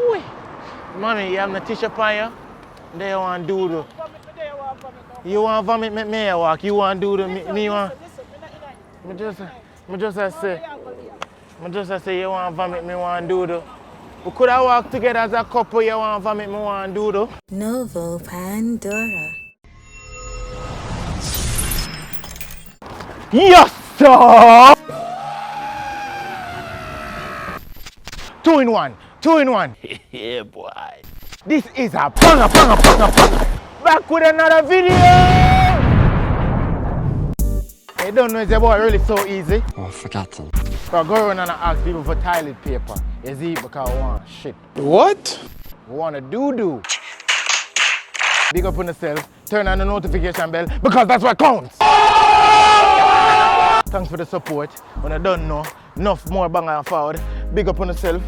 Ui. Mommy, you have no tissue upon you? They want doodle. You want vomit, make me walk. You want doodle, me want. I just say you want vomit, me want doodle. We could have walked together as a couple. You want vomit, me want doodle. Novoo Pandorahh. Yes, sir! 2 in 1. 2 in 1. Yeah, boy. This is a banger. Back with another video. You don't know, it's a boy really so easy. Oh, forgotten. So I go around and ask people for toilet paper. You see, because I want shit. What? I want a doo-doo. Big up on yourself, turn on the notification bell, because that's what counts. Thanks for the support. When I don't know, enough more banger forward. Big up on yourself.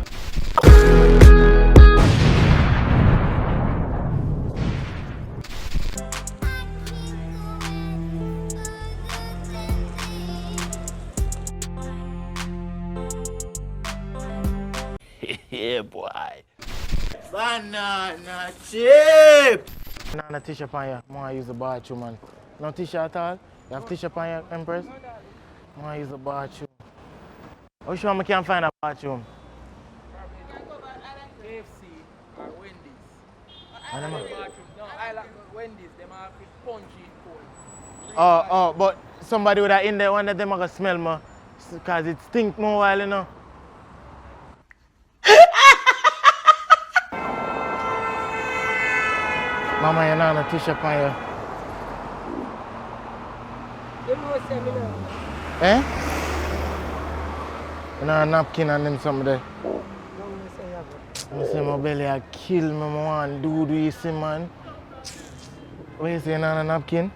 Yeah, boy. Banana chip! Banana tissue upon you. I want to use the bathroom, man. No tissue at all? You have tissue upon you, Empress? I want to use the bathroom. How sure I can find a bathroom? KFC or Wendy's. I don't know. No, I like Wendy's. They have it punchy cold. Oh, but somebody with that in there, one of them are going to smell me. Because it stinks more while, you know. Mama, you know, no tissue upon you. Eh? You know, a napkin and then something there. I say my belly a kill me, I want to do you see, man. What you say, you know, a napkin?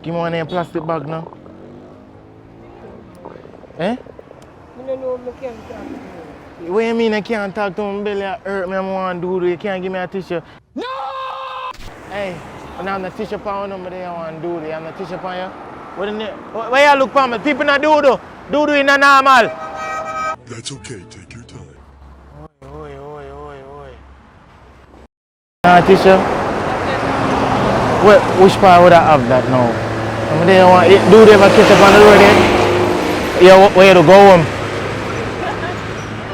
Give me one in a plastic bag now. Eh? I don't know if I can talk to you. What you mean I can't talk to my belly hurt me, I want to do you can't give me a tissue? No! Hey, when I'm the tissue upon you, I want to do you. I'm the tissue upon you. Where you look for me? People not do. Do is not normal. That's okay, take your time. Oi. Tissue? Which part would I have that now? Do they ever catch up on the road there? Yeah, where to go home?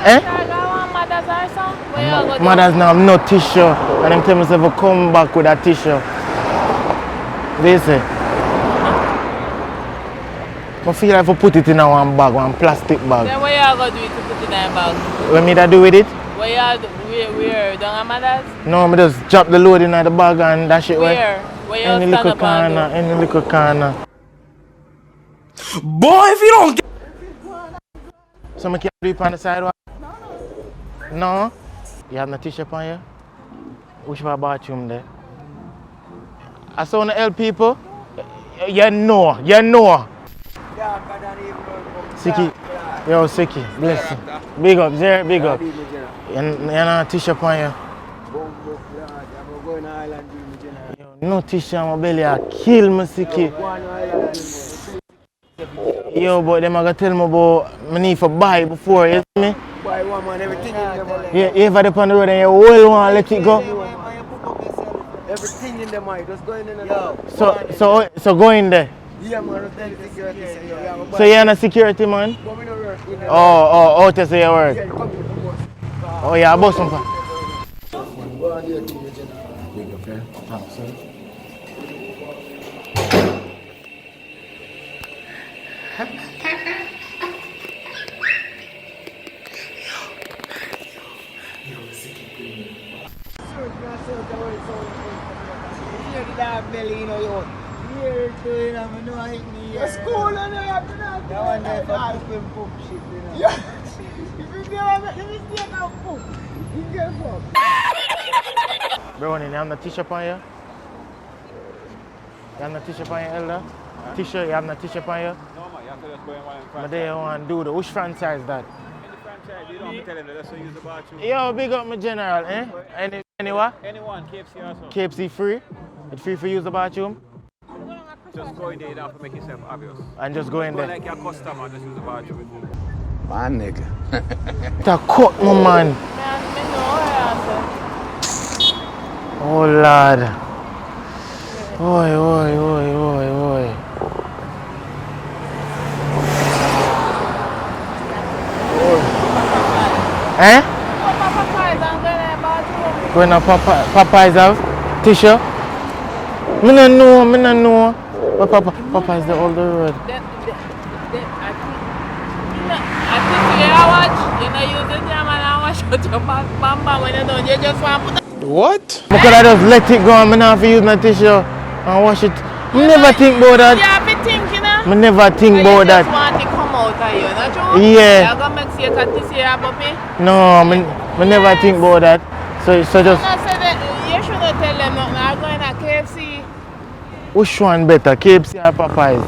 Eh? Mothers now have no tissue. And them tell me to come back with a tissue. They say. I feel like I put it in one bag, one plastic bag. Then what you going to do to put it in a bag? What me that do with it? What where? Down at Mother's? No, I just drop the load in the bag and dash it where? Where you any little corner, any little corner. Boy, if you don't get... So I can't do it on the sidewalk? No? You have no tissue upon you? Which my bathroom there? I saw to help people? You know. Siki, yo Siki, bless you. Big up, Zero, big up. You know tissue upon you? Yo, no tissue on my belly, I kill me Siki. Yo, but them are going to tell me about I need to buy before, you see me? Buy one man, everything in the mind. Yeah, if I on the road and you well want to let it go. Everything in the mind, just going in and out. So go in there. Yeah, man, tell the security. So you're a security man? Oh, to say your work. Oh yeah, I bought some. Belly, you know, you here to, you know, I know I hate me. The school, and I have to know. That one there for pooping poop shit, you know. Yeah. If you never make the mistake of poop, you get fucked. Bro, you have no tissue upon you? You have no tissue upon you, Elder? Tissue, you have no tissue upon you? No, man, you have to just go in one franchise. But they want to do which franchise that? Any franchise, you don't have to tell them that, so use the bathroom. Yo, big up my general, eh? Anywhere? Anyone, KFC also. KFC free? It's free for use the bathroom? Just go in there, you don't have to make yourself obvious. And just go in Go there? like your customer, just use the bathroom. My nigga. To cut my man. Oh lad. Oi, oi, oi, oi, oi. Eh? Going to Popeyes have tissue? Me no know. But Popeyes the older road. I think you watch, you know, use the jam and I watch out your bamba when you don't, you just want to put What? I could have just let it go and I have to use my tissue and wash it. I never think about that. yeah, be thinking, I never think about you that. just want to come out of you, not true? Yeah. You're going to make you cut this here about me? No, I never think about that. So just No, so that, you shouldn't tell them nothing. I'm going to KFC. which one better, KFC or Popeyes?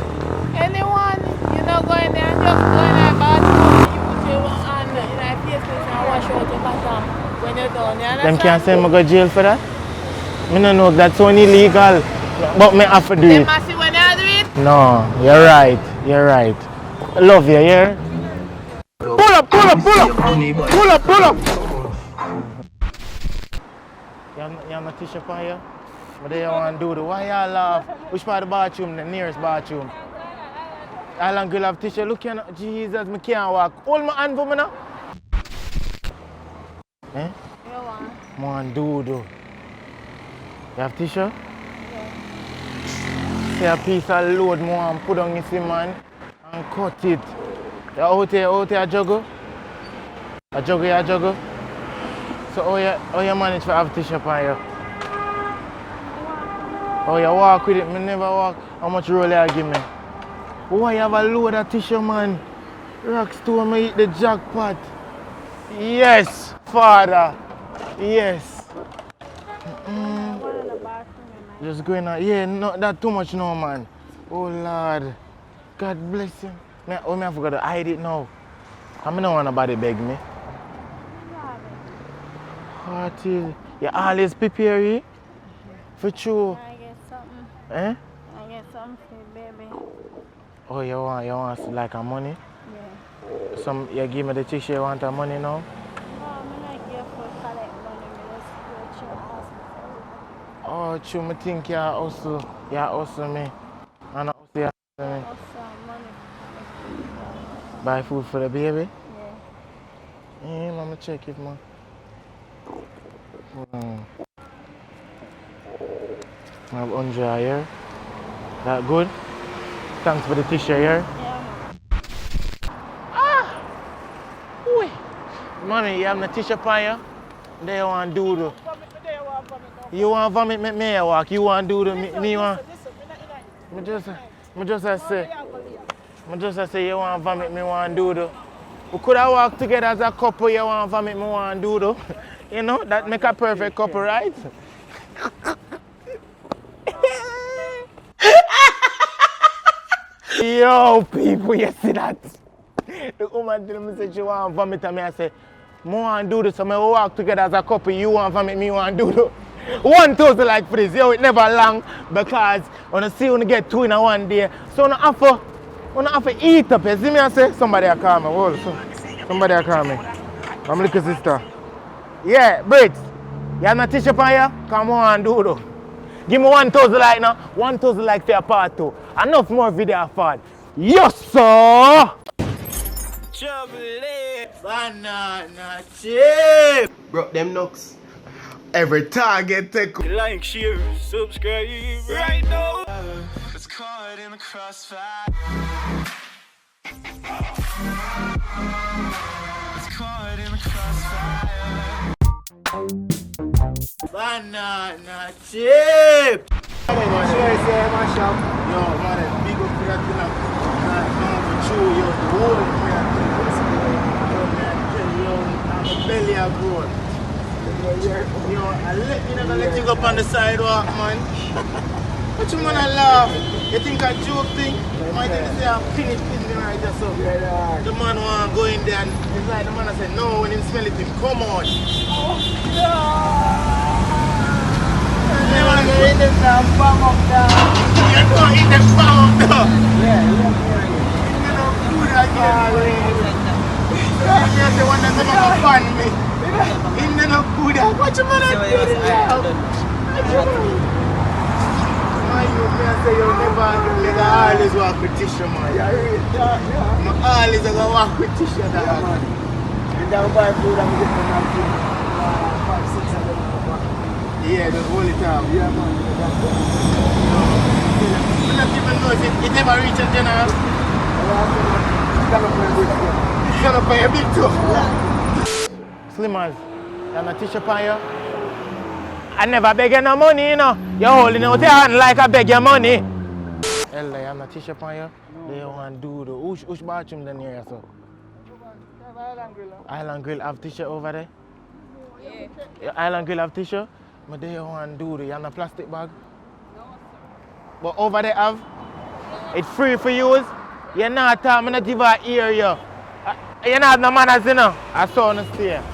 Anyone, you know, going there and just go in the bathroom, you put your hand in a face and wash out your bottom when you're done. You Them understand? can't send me go jail for that? I don't know if that's only illegal, but me have to do They it. must see when you do it. No, you're right. I love you, yeah? Pull up! You have no tissue on you? What do you want to do? Why y'all laugh? Which part of the bathroom? The nearest bathroom. All and girl have tissue. Look here, Jesus, I can't walk. Hold my hand for me now. Eh? You want? I want to do. You have tissue? Yeah. See a piece of load more and put on this man and cut it. You out here a juggle? A juggle? So how you manage to have tissue on you? Oh, you walk with it? Me never walk. How much roll you give me? Why you have a load of tissue, man? Rockstone, me eat the jackpot. Yes, Father. Yes. Just going out. Yeah, not that too much now, man. Oh, Lord. God bless you. I forgot to hide it now. I don't want nobody beg me. What is? You always prepare it? For true. I get something. Eh? I get something for baby. Oh, you want like a money? Yeah. You give me the tissue, you want the money now? No, I'm not here for collect money. I just go to your house and Oh, true, I think you also me. And also you me. also money. Buy food for the baby? Yeah. Let me check it, man. I have 100 here. That good? Thanks for the tissue here. Yeah. Oi. Mommy, you have no tissue on you? They want doodle. You want vomit, make me walk. You want doodle, me want. I just say you want vomit, me want doodle. We could have walked together as a couple. You want vomit, me want doodle. You know, that make a perfect couple, right? Yo, people, you see that? The woman tell me say she want vomit and me I say, I want doodle, so we walk together as a couple. You want vomit, me want doodle. 1,000 like for this, yo, it never long because when you see when you get two in a one day, so you have to eat up. You see me I say, somebody will call me. Hold, somebody will call me. I'm looking sister. Yeah, Brits, you have no tissue on you? Come on, doodle. Give me 1,000 like now. 1,000 like for your part 2. Enough more video for yes, sir! Banana chip! Bro, them knocks. Every target take. Like, share, subscribe right now. It's caught in the crossfire. It's caught in the crossfire. Banana chip! Sure, say mash up. Yo, man, big up for that thing. For true, yo, the whole thing. Yo, man, I'm a belly of gold. Yo, I never let you go up on the sidewalk, man. What you wanna laugh? You think a joke thing? Might think say I'm finished business right there, so. The man wanna go in there and it's like the man said, no, when he smell it, him come on. You want to eat the bum up there? You're going to eat the bomb up there. Yeah, You know, food again. man that's gonna fun me. Him no good at what you man do the job. Man, you can say you never always walk with Tisha, man. Yeah, yeah. I always gonna walk with Tisha, Yeah, dog. man. And then buy food and get them out here. 5, 6 of them come back. Yeah, just hold it up. Yeah, man. I don't even know if it never reaches general. It's gonna play big too. It's gonna play a big too. Slimmers, you're not Tisha pan you? I never beg you no money, you know. You're holding out your hand like I beg your money. Elder, you're not Tisha pan you? They want to do the which bathroom then here, so? Island Grill have Tisha over there? Yeah. Island Grill have Tisha? But they want to do the, you have a plastic bag? No, sir. But over there have? It's free for use? You're not talking, I'm not even hear you. You're not no manners, you know. I saw on the stairs.